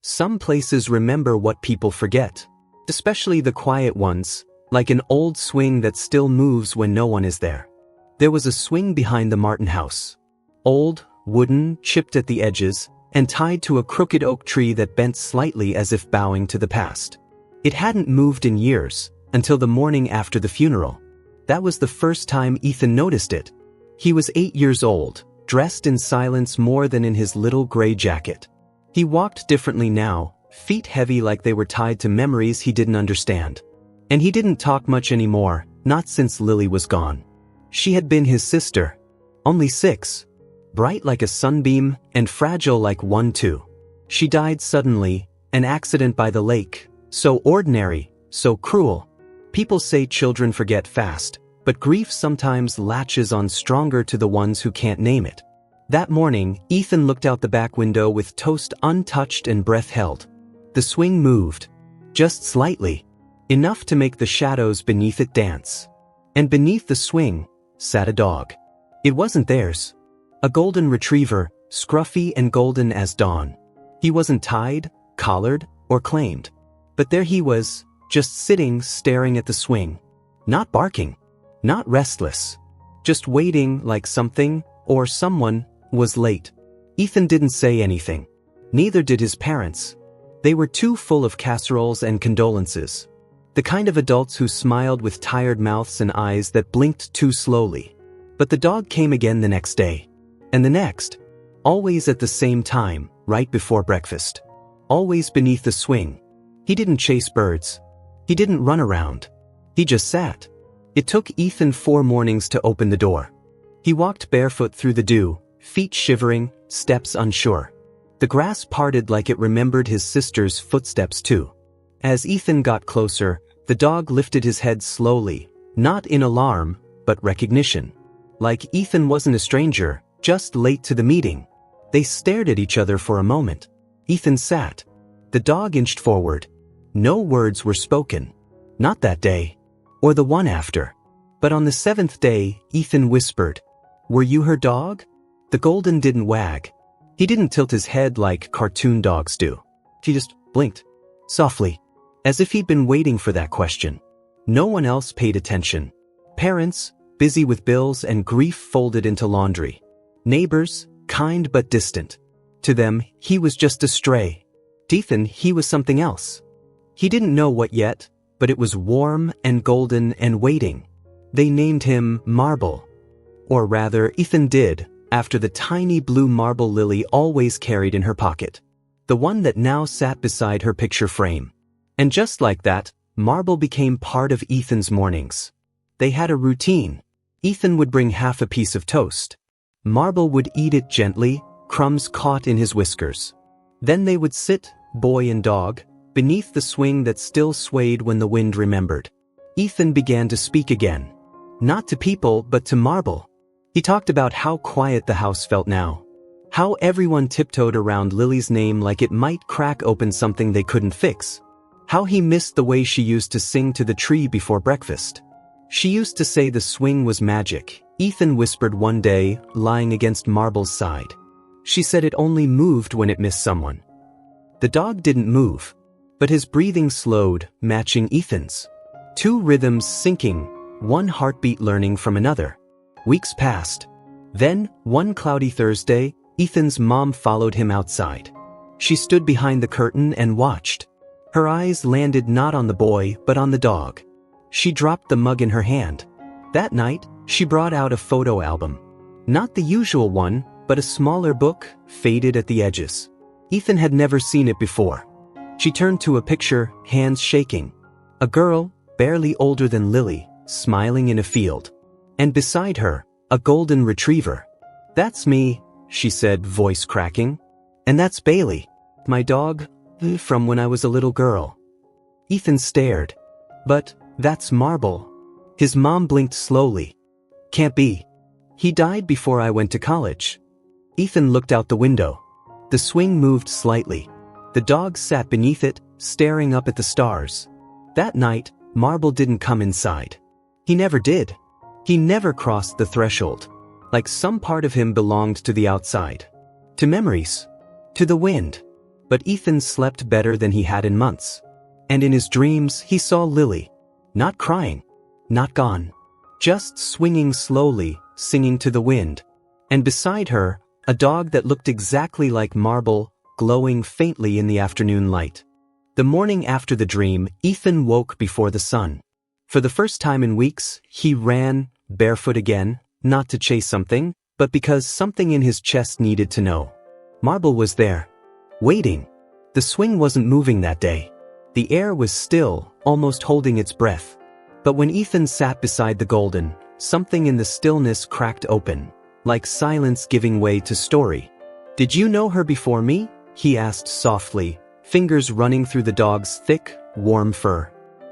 Some places remember what people forget, especially the quiet ones, like an old swing that still moves when no one is there. There was a swing behind the Martin house. Old, wooden, chipped at the edges, and tied to a crooked oak tree that bent slightly as if bowing to the past. It hadn't moved in years, until the morning after the funeral. That was the first time Ethan noticed it. He was 8 years old, dressed in silence more than in his little gray jacket. He walked differently now, feet heavy like they were tied to memories he didn't understand. And he didn't talk much anymore, not since Lily was gone. She had been his sister. Only 6. Bright like a sunbeam, and fragile like one too. She died suddenly, an accident by the lake, so ordinary, so cruel. People say children forget fast, but grief sometimes latches on stronger to the ones who can't name it. That morning, Ethan looked out the back window with toast untouched and breath held. The swing moved. Just slightly. Enough to make the shadows beneath it dance. And beneath the swing, sat a dog. It wasn't theirs. A golden retriever, scruffy and golden as dawn. He wasn't tied, collared, or claimed. But there he was, just sitting staring at the swing. Not barking. Not restless. Just waiting like something, or someone, was late. Ethan didn't say anything. Neither did his parents. They were too full of casseroles and condolences. The kind of adults who smiled with tired mouths and eyes that blinked too slowly. But the dog came again the next day. And the next. Always at the same time, right before breakfast. Always beneath the swing. He didn't chase birds. He didn't run around. He just sat. It took Ethan 4 mornings to open the door. He walked barefoot through the dew, feet shivering, steps unsure. The grass parted like it remembered his sister's footsteps too. As Ethan got closer, the dog lifted his head slowly, not in alarm, but recognition. Like Ethan wasn't a stranger, just late to the meeting. They stared at each other for a moment. Ethan sat. The dog inched forward. No words were spoken. Not that day. Or the one after. But on the 7th day, Ethan whispered, "Were you her dog?" The golden didn't wag. He didn't tilt his head like cartoon dogs do. He just blinked. Softly. As if he'd been waiting for that question. No one else paid attention. Parents, busy with bills and grief folded into laundry. Neighbors, kind but distant. To them, he was just a stray. To Ethan, he was something else. He didn't know what yet, but it was warm and golden and waiting. They named him Marble. Or rather, Ethan did, after the tiny blue marble Lily always carried in her pocket. The one that now sat beside her picture frame. And just like that, Marble became part of Ethan's mornings. They had a routine. Ethan would bring half a piece of toast. Marble would eat it gently, crumbs caught in his whiskers. Then they would sit, boy and dog, beneath the swing that still swayed when the wind remembered. Ethan began to speak again. Not to people, but to Marble. He talked about how quiet the house felt now. How everyone tiptoed around Lily's name like it might crack open something they couldn't fix. How he missed the way she used to sing to the tree before breakfast. She used to say the swing was magic, Ethan whispered one day, lying against Marble's side. She said it only moved when it missed someone. The dog didn't move, but his breathing slowed, matching Ethan's. 2 rhythms syncing, one heartbeat learning from another. Weeks passed. Then, one cloudy Thursday, Ethan's mom followed him outside. She stood behind the curtain and watched. Her eyes landed not on the boy, but on the dog. She dropped the mug in her hand. That night, she brought out a photo album. Not the usual one, but a smaller book, faded at the edges. Ethan had never seen it before. She turned to a picture, hands shaking. A girl, barely older than Lily, smiling in a field. And beside her, a golden retriever. "That's me," she said, voice cracking. "And that's Bailey, my dog, from when I was a little girl." Ethan stared. "But, that's Marble." His mom blinked slowly. "Can't be. He died before I went to college." Ethan looked out the window. The swing moved slightly. The dog sat beneath it, staring up at the stars. That night, Marble didn't come inside. He never did. He never crossed the threshold. Like some part of him belonged to the outside. To memories. To the wind. But Ethan slept better than he had in months. And in his dreams, he saw Lily. Not crying. Not gone. Just swinging slowly, singing to the wind. And beside her, a dog that looked exactly like Marble, glowing faintly in the afternoon light. The morning after the dream, Ethan woke before the sun. For the first time in weeks, he ran, barefoot again, not to chase something, but because something in his chest needed to know. Marble was there. Waiting. The swing wasn't moving that day. The air was still, almost holding its breath. But when Ethan sat beside the golden, something in the stillness cracked open, like silence giving way to story. "Did you know her before me?" he asked softly, fingers running through the dog's thick, warm fur.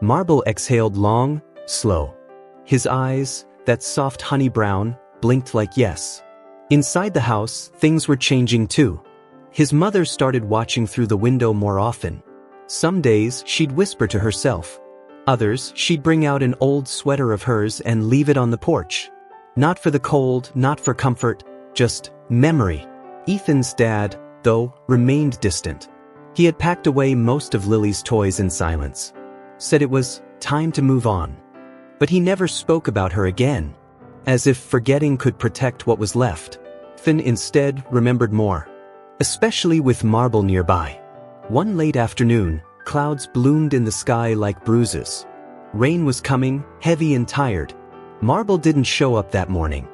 Marble exhaled long, slow. His eyes, that soft honey brown, blinked like yes. Inside the house, things were changing too. His mother started watching through the window more often. Some days, she'd whisper to herself. Others, she'd bring out an old sweater of hers and leave it on the porch. Not for the cold, not for comfort, just memory. Ethan's dad, though, remained distant. He had packed away most of Lily's toys in silence. Said it was time to move on. But he never spoke about her again. As if forgetting could protect what was left. Ethan instead remembered more. Especially with Marble nearby. One late afternoon, clouds bloomed in the sky like bruises. Rain was coming, heavy and tired. Marble didn't show up that morning.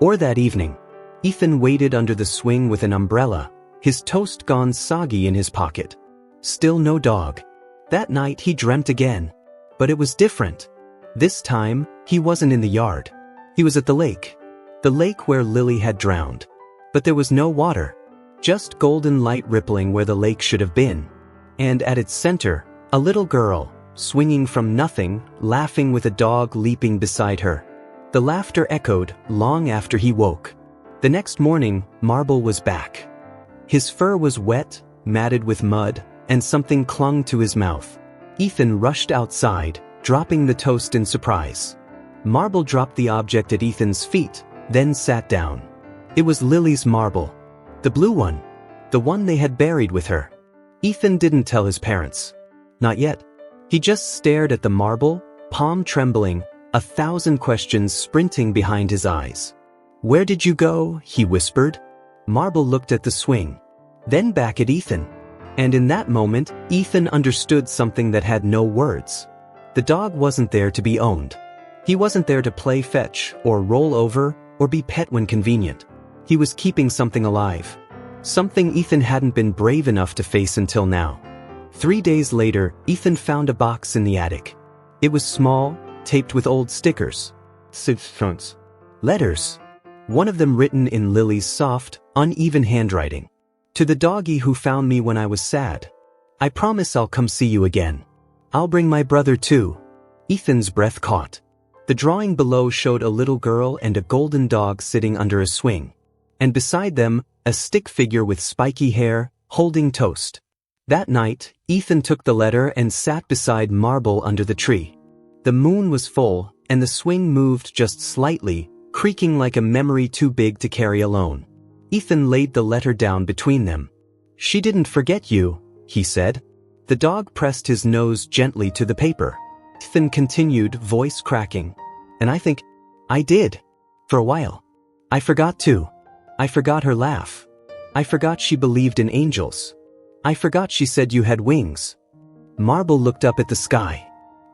Or that evening. Ethan waited under the swing with an umbrella, his toast gone soggy in his pocket. Still no dog. That night he dreamt again. But it was different. This time, he wasn't in the yard. He was at the lake. The lake where Lily had drowned. But there was no water. Just golden light rippling where the lake should have been. And at its center, a little girl, swinging from nothing, laughing with a dog leaping beside her. The laughter echoed long after he woke. The next morning, Marble was back. His fur was wet, matted with mud, and something clung to his mouth. Ethan rushed outside, dropping the toast in surprise. Marble dropped the object at Ethan's feet, then sat down. It was Lily's Marble. The blue one. The one they had buried with her. Ethan didn't tell his parents. Not yet. He just stared at the marble, palm trembling, 1,000 questions sprinting behind his eyes. "Where did you go?" he whispered. Marble looked at the swing. Then back at Ethan. And in that moment, Ethan understood something that had no words. The dog wasn't there to be owned. He wasn't there to play fetch, or roll over, or be pet when convenient. He was keeping something alive. Something Ethan hadn't been brave enough to face until now. 3 days later, Ethan found a box in the attic. It was small, taped with old stickers. Letters. One of them written in Lily's soft, uneven handwriting. "To the doggy who found me when I was sad. I promise I'll come see you again. I'll bring my brother too." Ethan's breath caught. The drawing below showed a little girl and a golden dog sitting under a swing. And beside them, a stick figure with spiky hair, holding toast. That night, Ethan took the letter and sat beside Marble under the tree. The moon was full, and the swing moved just slightly, creaking like a memory too big to carry alone. Ethan laid the letter down between them. "She didn't forget you," he said. The dog pressed his nose gently to the paper. Ethan continued, voice cracking. "And I think I did. For a while. I forgot too. I forgot her laugh. I forgot she believed in angels. I forgot she said you had wings." Marble looked up at the sky.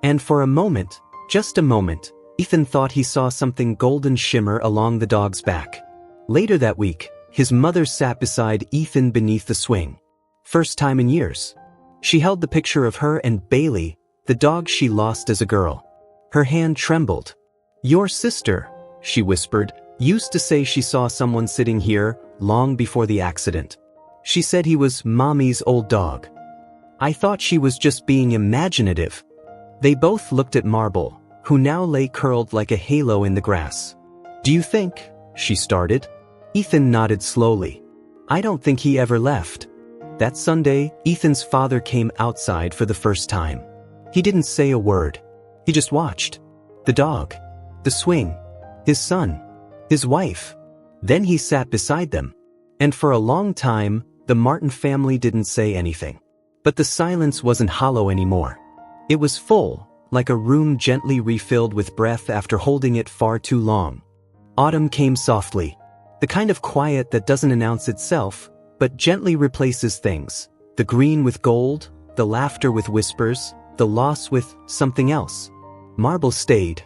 And for a moment, just a moment, Ethan thought he saw something golden shimmer along the dog's back. Later that week, his mother sat beside Ethan beneath the swing. First time in years. She held the picture of her and Bailey, the dog she lost as a girl. Her hand trembled. "Your sister," she whispered, "used to say she saw someone sitting here long before the accident. She said he was Mommy's old dog. I thought she was just being imaginative." They both looked at Marble, who now lay curled like a halo in the grass. "Do you think?" she started. Ethan nodded slowly. "I don't think he ever left." That Sunday, Ethan's father came outside for the first time. He didn't say a word. He just watched. The dog. The swing. His son. His wife. Then he sat beside them. And for a long time, The Martin family didn't say anything. But the silence wasn't hollow anymore. It was full, like a room gently refilled with breath after holding it far too long. Autumn came softly. The kind of quiet that doesn't announce itself, but gently replaces things. The green with gold, the laughter with whispers, the loss with something else. Marble stayed.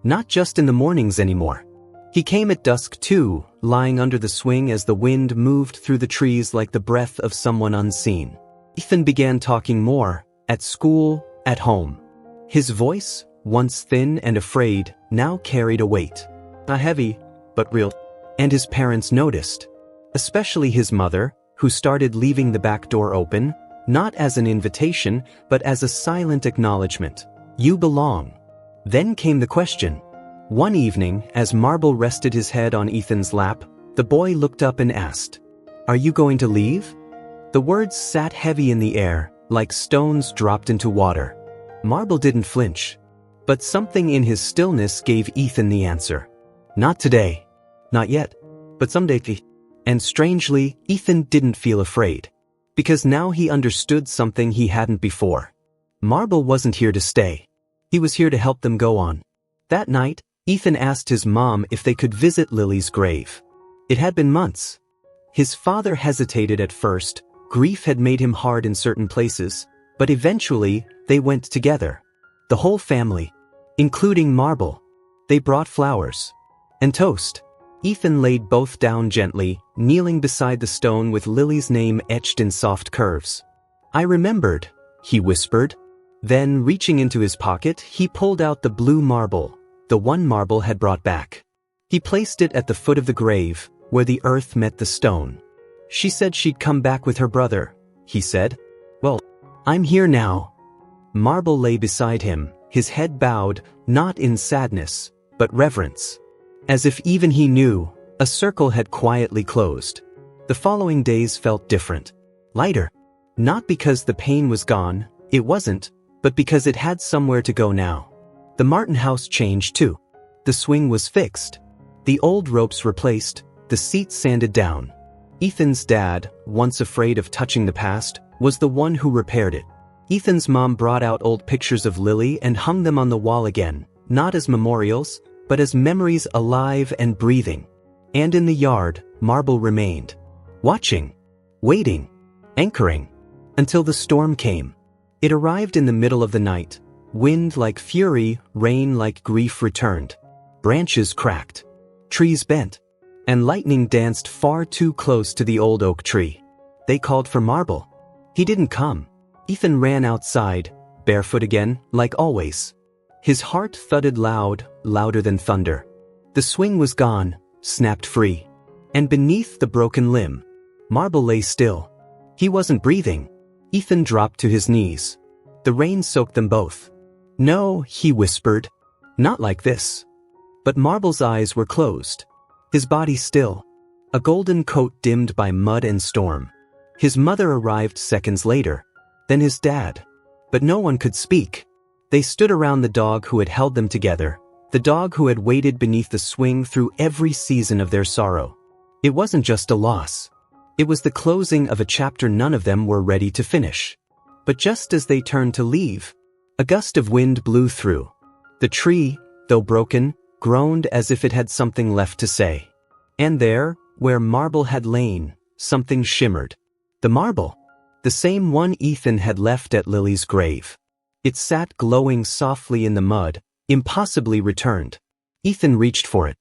Not just in the mornings anymore. He came at dusk too, lying under the swing as the wind moved through the trees like the breath of someone unseen. Ethan began talking more, at school, at home. His voice, once thin and afraid, now carried a weight. Not heavy, but real. And his parents noticed. Especially his mother, who started leaving the back door open, not as an invitation, but as a silent acknowledgement. You belong. Then came the question. One evening, as Marble rested his head on Ethan's lap, the boy looked up and asked, "Are you going to leave?" The words sat heavy in the air, like stones dropped into water. Marble didn't flinch. But something in his stillness gave Ethan the answer. Not today. Not yet. But someday. And strangely, Ethan didn't feel afraid. Because now he understood something he hadn't before. Marble wasn't here to stay. He was here to help them go on. That night, Ethan asked his mom if they could visit Lily's grave. It had been months. His father hesitated at first. Grief had made him hard in certain places, but eventually, they went together. The whole family, including Marble. They brought flowers. And toast. Ethan laid both down gently, kneeling beside the stone with Lily's name etched in soft curves. "I remembered," he whispered. Then, reaching into his pocket, he pulled out the blue marble, the one Marble had brought back. He placed it at the foot of the grave, where the earth met the stone. "She said she'd come back with her brother," he said. "Well, I'm here now." Marble lay beside him, his head bowed, not in sadness, but reverence. As if even he knew, a circle had quietly closed. The following days felt different. Lighter. Not because the pain was gone, it wasn't, but because it had somewhere to go now. The Martin house changed too. The swing was fixed. The old ropes replaced, the seats sanded down. Ethan's dad, once afraid of touching the past, was the one who repaired it. Ethan's mom brought out old pictures of Lily and hung them on the wall again, not as memorials, but as memories alive and breathing. And in the yard, Marble remained. Watching. Waiting. Anchoring. Until the storm came. It arrived in the middle of the night. Wind like fury, rain like grief returned. Branches cracked. Trees bent. And lightning danced far too close to the old oak tree. They called for Marble. He didn't come. Ethan ran outside, barefoot again, like always. His heart thudded loud, louder than thunder. The swing was gone, snapped free. And beneath the broken limb, Marble lay still. He wasn't breathing. Ethan dropped to his knees. The rain soaked them both. "No," he whispered. "Not like this." But Marble's eyes were closed. His body still. A golden coat dimmed by mud and storm. His mother arrived seconds later. Then his dad. But no one could speak. They stood around the dog who had held them together. The dog who had waited beneath the swing through every season of their sorrow. It wasn't just a loss. It was the closing of a chapter none of them were ready to finish. But just as they turned to leave, a gust of wind blew through. The tree, though broken, groaned as if it had something left to say. And there, where Marble had lain, something shimmered. The marble. The same one Ethan had left at Lily's grave. It sat glowing softly in the mud, impossibly returned. Ethan reached for it.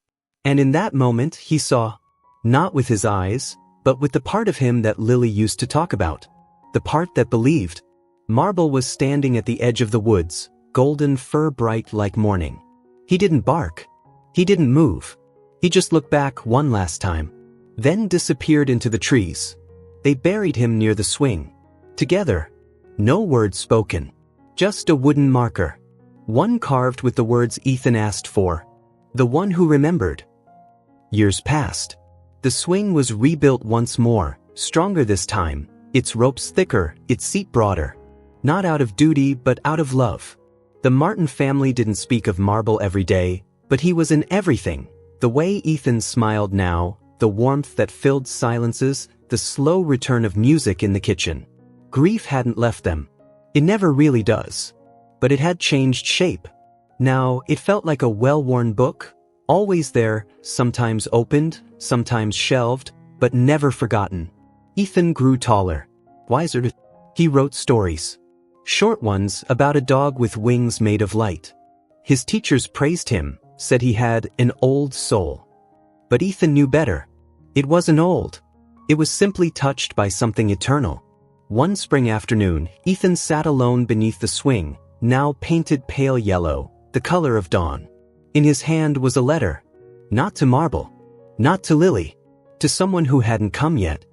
And in that moment he saw, not with his eyes, but with the part of him that Lily used to talk about. The part that believed. Marble was standing at the edge of the woods, golden fur bright like morning. He didn't bark. He didn't move. He just looked back one last time. Then disappeared into the trees. They buried him near the swing. Together. No words spoken. Just a wooden marker. One carved with the words Ethan asked for. The one who remembered. Years passed. The swing was rebuilt once more, stronger this time, its ropes thicker, its seat broader. Not out of duty, but out of love. The Martin family didn't speak of Marble every day, but he was in everything. The way Ethan smiled now, the warmth that filled silences, the slow return of music in the kitchen. Grief hadn't left them. It never really does. But it had changed shape. Now, it felt like a well-worn book, always there, sometimes opened, sometimes shelved, but never forgotten. Ethan grew taller, wiser. He wrote stories. Short ones about a dog with wings made of light. His teachers praised him, said he had an old soul. But Ethan knew better. It wasn't old. It was simply touched by something eternal. One spring afternoon, Ethan sat alone beneath the swing, now painted pale yellow, the color of dawn. In his hand was a letter. Not to Marble. Not to Lily. To someone who hadn't come yet.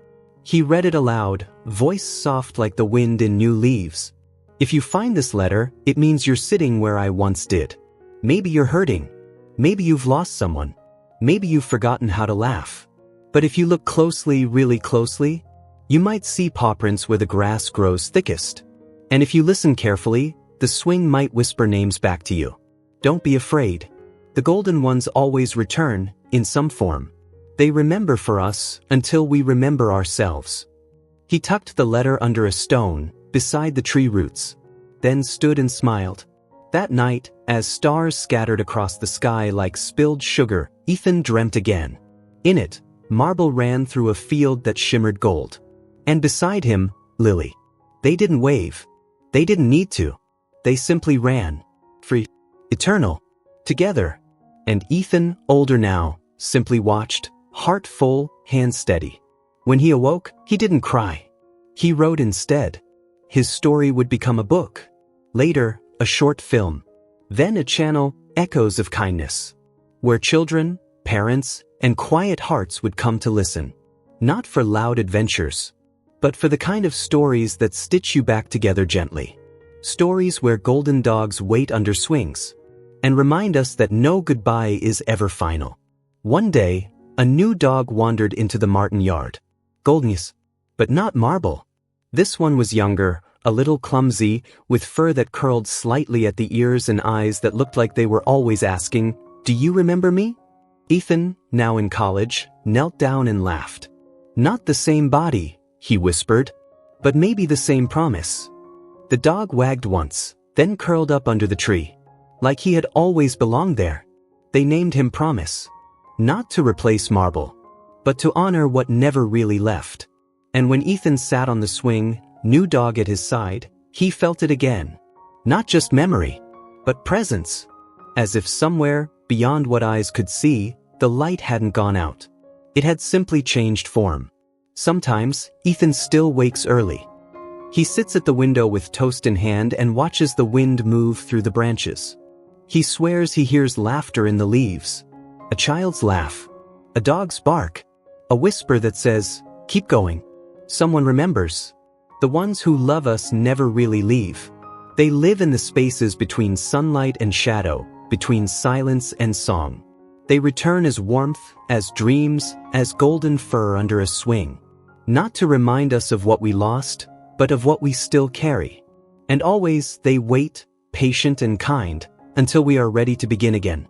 He read it aloud, voice soft like the wind in new leaves. If you find this letter, it means you're sitting where I once did. Maybe you're hurting. Maybe you've lost someone. Maybe you've forgotten how to laugh. But if you look closely, really closely, you might see paw prints where the grass grows thickest. And if you listen carefully, the swing might whisper names back to you. Don't be afraid. The golden ones always return, in some form. They remember for us until we remember ourselves. He tucked the letter under a stone, beside the tree roots. Then stood and smiled. That night, as stars scattered across the sky like spilled sugar, Ethan dreamt again. In it, Marble ran through a field that shimmered gold. And beside him, Lily. They didn't wave. They didn't need to. They simply ran. Free. Eternal. Together. And Ethan, older now, simply watched, heart full, hands steady. When he awoke, he didn't cry. He wrote instead. His story would become a book. Later, a short film. Then a channel, Echoes of Kindness. Where children, parents, and quiet hearts would come to listen. Not for loud adventures, but for the kind of stories that stitch you back together gently. Stories where golden dogs wait under swings. And remind us that no goodbye is ever final. One day, a new dog wandered into the Martin yard. Goldness. But not Marble. This one was younger, a little clumsy, with fur that curled slightly at the ears and eyes that looked like they were always asking, "Do you remember me?" Ethan, now in college, knelt down and laughed. "Not the same body," he whispered, "but maybe the same promise." The dog wagged once, then curled up under the tree. Like he had always belonged there. They named him Promise. Not to replace Marble, but to honor what never really left. And when Ethan sat on the swing, new dog at his side, he felt it again. Not just memory, but presence. As if somewhere, beyond what eyes could see, the light hadn't gone out. It had simply changed form. Sometimes, Ethan still wakes early. He sits at the window with toast in hand and watches the wind move through the branches. He swears he hears laughter in the leaves. A child's laugh. A dog's bark. A whisper that says, "Keep going." Someone remembers. The ones who love us never really leave. They live in the spaces between sunlight and shadow, between silence and song. They return as warmth, as dreams, as golden fur under a swing. Not to remind us of what we lost, but of what we still carry. And always they wait, patient and kind, until we are ready to begin again.